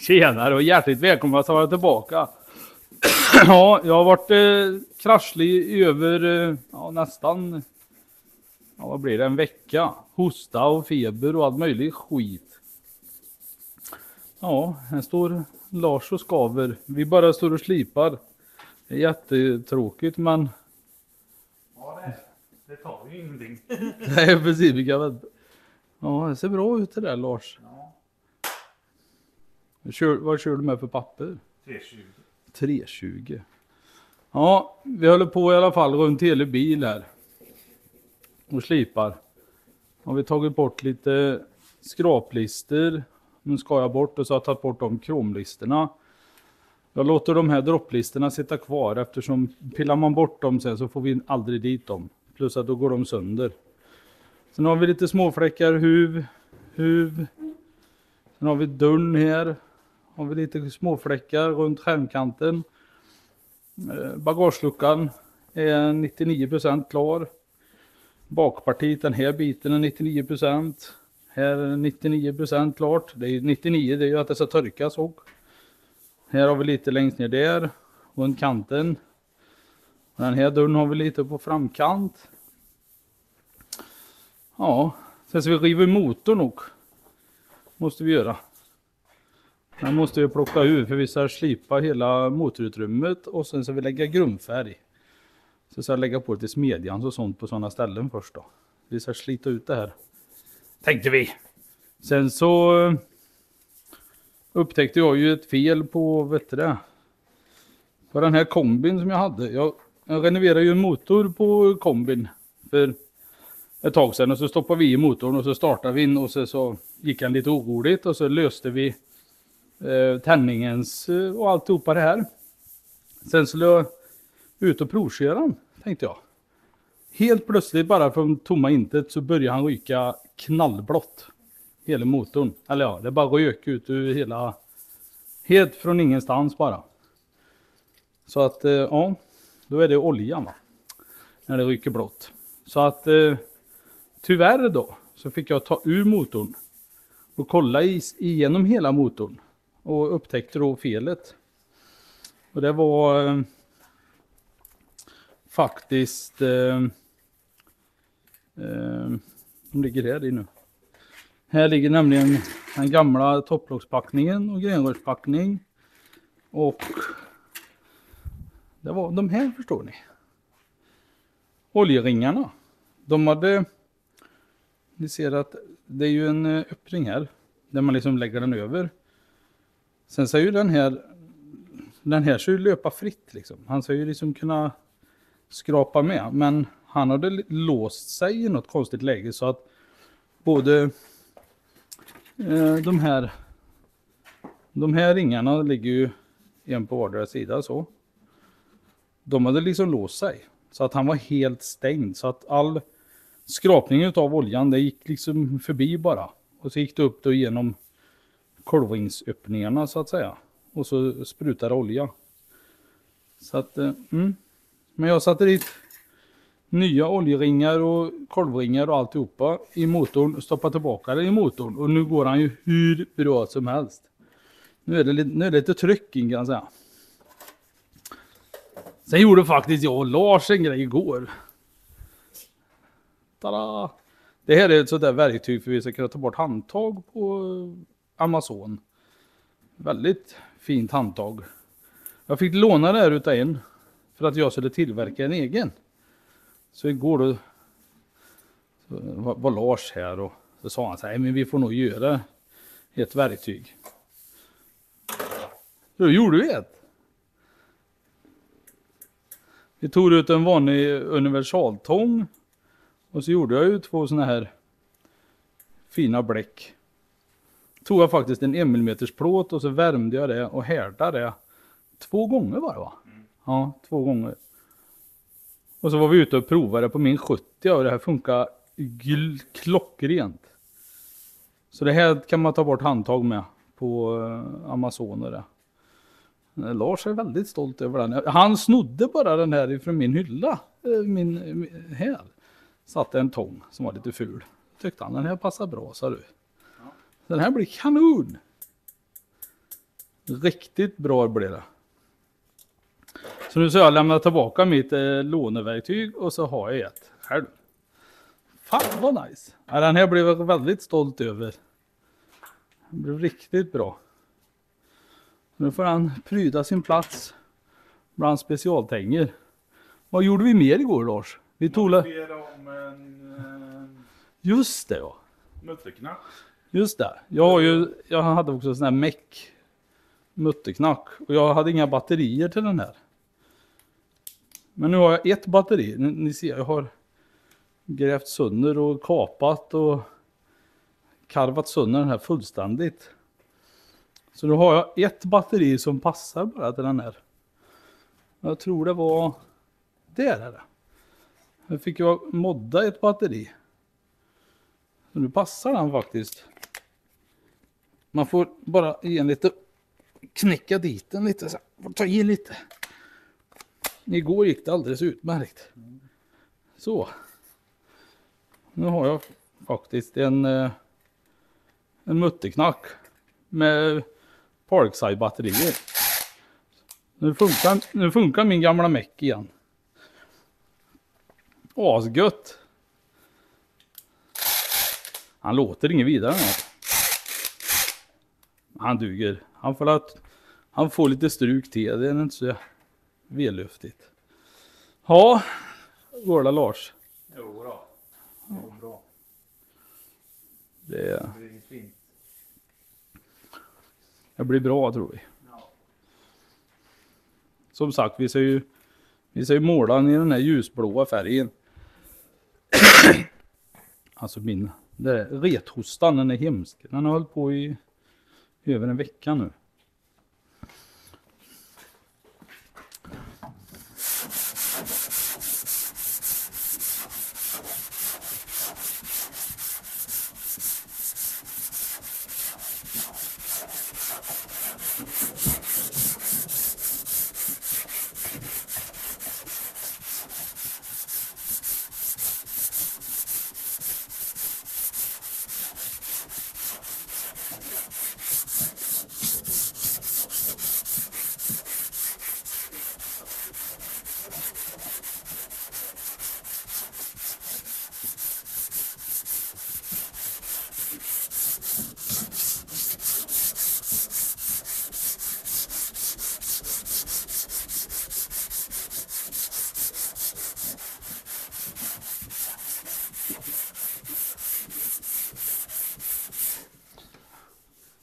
Tjenare och hjärtligt välkomna att vara tillbaka. Ja, jag har varit kraschlig i över nästan, vad blir det, en vecka. Hosta och feber och allt möjligt skit. Ja, här står Lars och skaver. Vi bara står och slipar. Det är jättetråkigt, men... Ja, det tar ju ingenting. Nej, precis. Vi kan vänta. Ja, det ser bra ut det där, Lars. Ja. Vad kör du med för papper? 320. 320. Ja, vi håller på i alla fall runt hela bil här. Och slipar. Har vi tagit bort lite skraplister. Nu ska jag bort och så har jag tagit bort de kromlisterna. Jag låter de här dropplisterna sitta kvar eftersom pillar man bort dem sen så får vi aldrig dit dem. Plus att då går de sönder. Sen har vi lite småfläckar, huv. Sen har vi dörren här. Har vi lite småfläckar runt skärmkanten. Bagageluckan är 99% klar. Bakpartiet, den här biten är 99%. Här är 99% klart. Det är 99, det är ju att det ska torkas och. Här har vi lite längst ner där. Runt kanten. Den här dörren har vi lite på framkant. Ja, sen ska vi riva motorn och. Måste vi göra. Den måste vi plocka ur för vi ska slipa hela motorutrymmet och sen ska vi lägga grundfärg. Så ska jag lägga på lite smedjans och sånt på sådana ställen först då. Vi ska slita ut det här. Tänkte vi. Sen så upptäckte jag ju ett fel på, vet du det? På den här kombin som jag hade. Jag renoverade ju en motor på kombin för ett tag sedan och så stoppade vi i motorn och så startade vi in och så gick han lite oroligt och så löste vi tändningens och alltihopa det här. Sen skulle jag ut och provköra den, tänkte jag. Helt plötsligt bara från tomma intet så börjar han ryka knallblått. Hela motorn. Eller ja, det bara rök ut ur hela... Helt från ingenstans bara. Så att, ja, då är det oljan va. När det ryker blått. Så att, tyvärr då, så fick jag ta ur motorn. Och kolla igenom hela motorn. Och upptäckte då felet. Och det var faktiskt... de ligger här i nu. Här ligger nämligen den gamla topplockspackningen och grenrörspackning. Och det var de här, förstår ni. Oljeringarna. De hade... Ni ser att det är ju en öppning här. Där man liksom lägger den över. Sen så är ju den här ska ju löpa fritt liksom. Han ska ju liksom kunna skrapa med. Men han hade låst sig i något konstigt läge så att både de här ringarna ligger ju en på vardera sida så. De hade liksom låst sig. Så att han var helt stängd. Så att all skrapning av oljan det gick liksom förbi bara. Och så gick det upp då genom kolvringsöppningarna så att säga. Och så sprutade olja. Så att, Men jag satte dit nya oljeringar och kolvringar och alltihopa i motorn. Stoppade tillbaka det i motorn. Och nu går han ju hur bra som helst. Nu är det lite tryck in kan jag säga. Sen gjorde faktiskt jag och Lars en grej igår. Tada! Det här är ett sådant där verktyg för att vi ska kunna ta bort handtag på Amazon. Väldigt fint handtag. Jag fick låna det här utav en. För att jag skulle tillverka en egen. Så igår då var Lars här och så sa han så här, men vi får nog göra ett verktyg. Då gjorde vi ett. Vi tog ut en vanlig universaltång. Och så gjorde jag ju 2 såna här fina bläck. Tog jag faktiskt en 1 mm plåt och så värmde jag det och härdade det 2 gånger var det va? Ja, 2 gånger. Och så var vi ute och provade på min 70 och det här funkar klockrent. Så det här kan man ta bort handtag med på Amazon och det. Lars är väldigt stolt över den. Han snodde bara den här ifrån min hylla. Här satt en tång som var lite ful. Tyckte han den här passar bra, sa du. Ja. Den här blir kanon. Riktigt bra blev det. Så nu ska jag lämna tillbaka mitt låneverktyg och så har jag ett själv. Fan vad nice. Ja, den här blev jag väldigt stolt över. Den blev riktigt bra. Nu får han pryda sin plats bland specialtänger. Vad gjorde vi mer igår, Lars? Vi tog om en just det, ja. mutterknack. Just det. Jag hade också sån här meck mutterknack och jag hade inga batterier till den här. Men nu har jag ett batteri. Ni ser, jag har grävt sönder och kapat och karvat sönder den här fullständigt. Så då har jag ett batteri som passar bara till den här. Jag tror det var... Där är det. Jag fick ju modda ett batteri. Så nu passar den faktiskt. Man får bara ge en lite... Knäcka dit den lite. Så får ta i lite. Igår gick det alldeles utmärkt. Så. Nu har jag faktiskt en mutterknack med Parkside batterier. Nu funkar min gamla meck igen. Asgött. Han låter inget vidare nu. Han duger. Han får lite struk till. Det är inte så välluftigt. Ja, går det Lars? Jo då. Det går bra. Det blir fint. blir bra tror vi. Ja. Som sagt, vi ska ju måla den i den här ljusblåa färgen. Alltså rethostan, den är hemsk. Den har hållit på i över en vecka nu.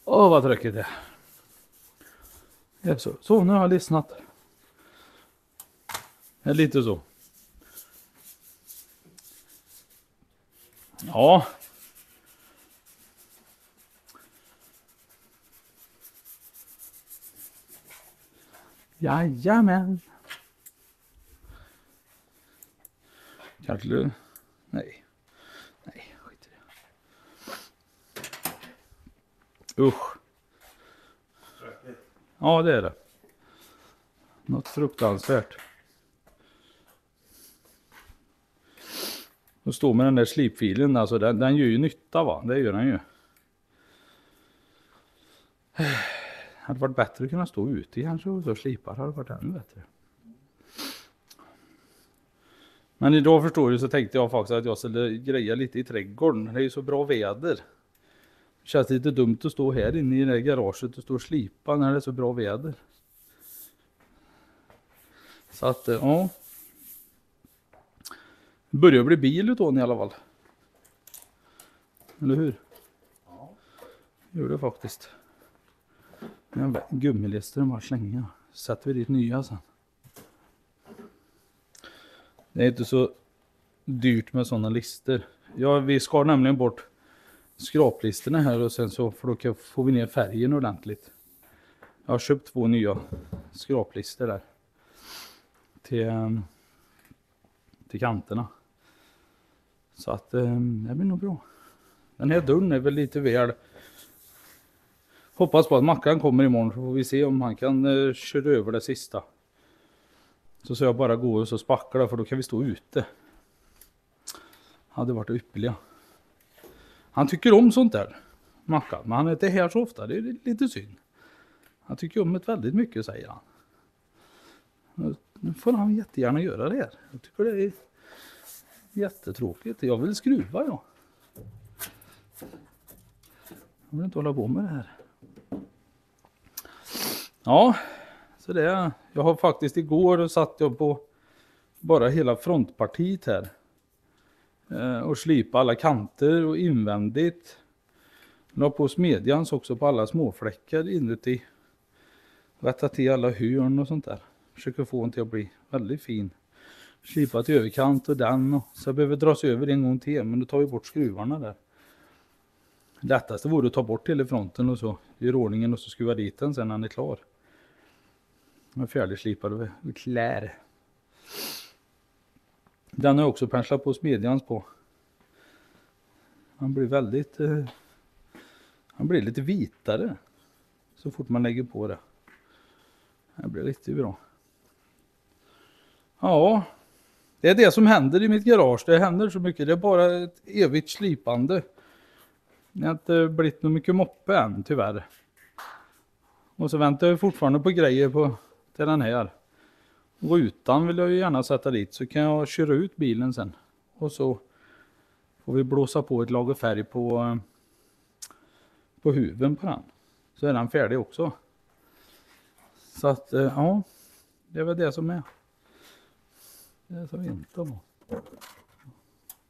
Åh, vad tråkigt det är. Så, nu har jag lyssnat. Det är lite så. Ja. Jajamän. Kanske du? Nej. Nej, skit i det. Usch. Ja, det är det. Något fruktansvärt. Och stå med den där slipfilen, alltså den gör ju nytta va, det gör den ju. Det hade varit bättre att kunna stå ute kanske och så slipar, hade varit ännu bättre. Men idag förstår du så tänkte jag faktiskt att jag skulle greja lite i trädgården. Det är ju så bra väder. Det känns lite dumt att stå här inne i det här garaget och stå och slipa när det är så bra väder. Så att, ja. Det börjar bli bil utav i alla fall. Eller hur? Ja. Gör det faktiskt. Gummilister de bara slänga. Sätter vi dit nya sen. Det är inte så dyrt med sådana lister. Ja, vi skar nämligen bort skraplisterna här och sen så får vi ner färgen ordentligt. Jag har köpt 2 nya skraplister där. Till kanterna. Så att det blir nog bra. Den här dörren är väl lite väl... Hoppas på att Mackan kommer imorgon så får vi se om han kan köra över det sista. Så ska jag bara gå och så spackla för då kan vi stå ute. Hade varit ypperliga. Han tycker om sånt där, Mackan. Men han är inte här så ofta, det är lite synd. Han tycker om det väldigt mycket, säger han. Nu får han jättegärna göra det här. Jag tycker det är jättetråkigt. Jag vill skruva, ja. Jag vill inte hålla på med det här. Ja, så det. Jag har faktiskt igår satt jag på bara hela frontpartiet här. Och slipa alla kanter och invändigt. La på smedjans också på alla småfläckar inuti. Rätta till alla hörn och sånt där. Försöker få den till att bli väldigt fin. Slipa till överkant och den. Och så jag behöver dras över en gång till. Men då tar vi bort skruvarna där. Lättaste vore att ta bort hela fronten och så. Gör ordningen och så skruva dit den sen när den är klar. Jag är färdigslipad och klär. Den har jag också penslat på smedjans på. Han blir väldigt... han blir lite vitare. Så fort man lägger på det. Det blir riktigt bra. Ja. Det är det som händer i mitt garage. Det händer så mycket. Det är bara ett evigt slipande. Det har inte blivit något mycket moppe än, tyvärr. Och så väntar jag fortfarande på grejer till den här. Rutan vill jag ju gärna sätta dit. Så kan jag köra ut bilen sen. Och så får vi blåsa på ett lager färg på huven på den. Så är den färdig också. Så att, ja. Det är väl det som är. Det är som inte var.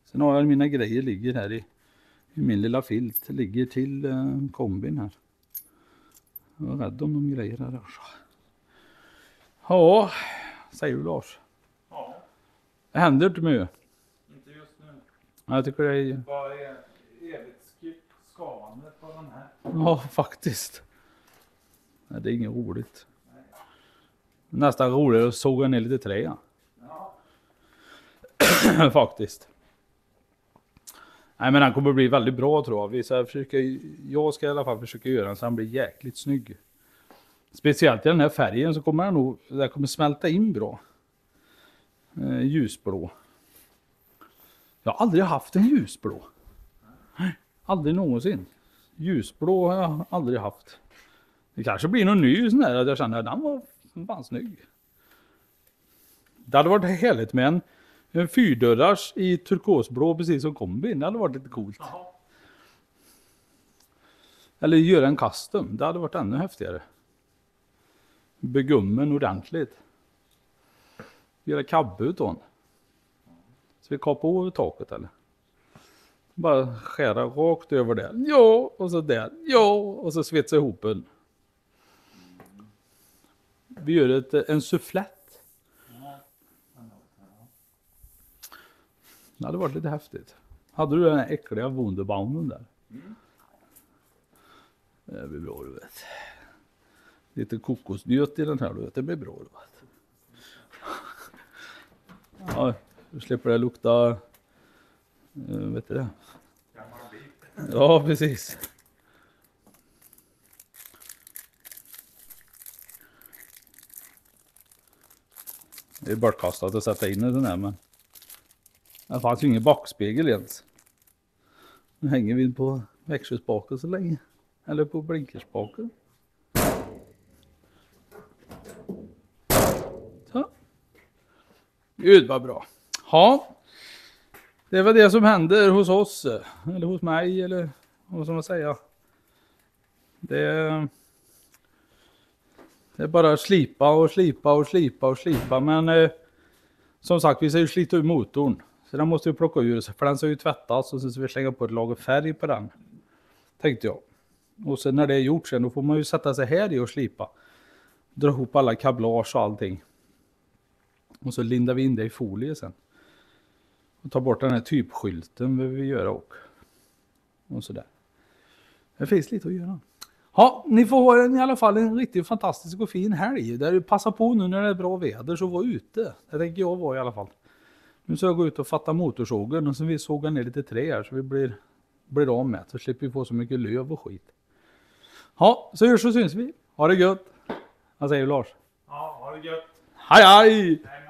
Sen har jag mina grejer ligger här i min lilla filt. Ligger till kombin här. Jag är rädd om de grejer här också. Ja, säger du Lars? Ja. Det händer inte mycket. Inte just nu. Jag tycker det är... Bara evigt skavande på den här. Ja, faktiskt. Nej, det är inget roligt. Nästan roligare att såga ner lite trä. Ja. Faktiskt. Nej, men han kommer bli väldigt bra, tror jag. Jag ska i alla fall försöka göra den så han blir jäkligt snygg. Speciellt i den här färgen så kommer den kommer smälta in bra. Ljusblå. Jag har aldrig haft en ljusblå. Aldrig någonsin. Ljusblå har jag aldrig haft. Det kanske blir någon ny sån här att jag känner att den var fan snygg. Det hade varit härligt med en fyrdörrars i turkosblå precis som kombin. Det hade varit lite coolt. Jaha. Eller göra en custom. Det hade varit ännu häftigare. Begummen ordentligt. Göra kabbe ut den. Så vi kapar över taket eller? Bara skära rakt över det. Ja, och så där. Ja, och så svetsa ihop den. Vi gör en sufflett. Det hade varit lite häftigt. Hade du den här äckliga Wunderbaumen där? Mm. Det blir bra, du vet. Lite kokosnöt i den här, du vet. Det blir bra, du vet. Ja, du slipper det lukta... vet du det? Gammal bit. Ja, precis. Det är bortkastat att sätta in i den här, men... Det fanns ju ingen bakspegel ens. Nu hänger vi på växelspaken så länge. Eller på blinkerspaken. Så. Gud vad bra. Ja. Det var det som händer hos oss. Eller hos mig. Eller vad ska man säga. Det är bara att slipa och slipa och slipa och slipa. Men som sagt, vi ska ju slita ur motorn. Så den måste vi plocka ur sig. För den ska ju tvättas och så ska vi slänga på ett lager färg på den. Tänkte jag. Och sen när det är gjort sen då får man ju sätta sig här i och slipa. Dra ihop alla kablage och allting. Och så lindar vi in det i folie sen. Och ta bort den här typskylten behöver vi göra och sådär. Det finns lite att göra. Ja, ni får ha i alla fall en riktigt fantastisk och fin helg. Där du passar på nu när det är bra väder så var ute. Det tänker jag vara i alla fall. Nu ska jag gå ut och fatta motorsågen och så vi sågar ner lite trä här så vi blir av med. Så slipper vi få så mycket löv och skit. Ja, så görs så syns vi. Ha det gött. Vad säger du Lars? Ja, ha det gött. Hej hej! Hej.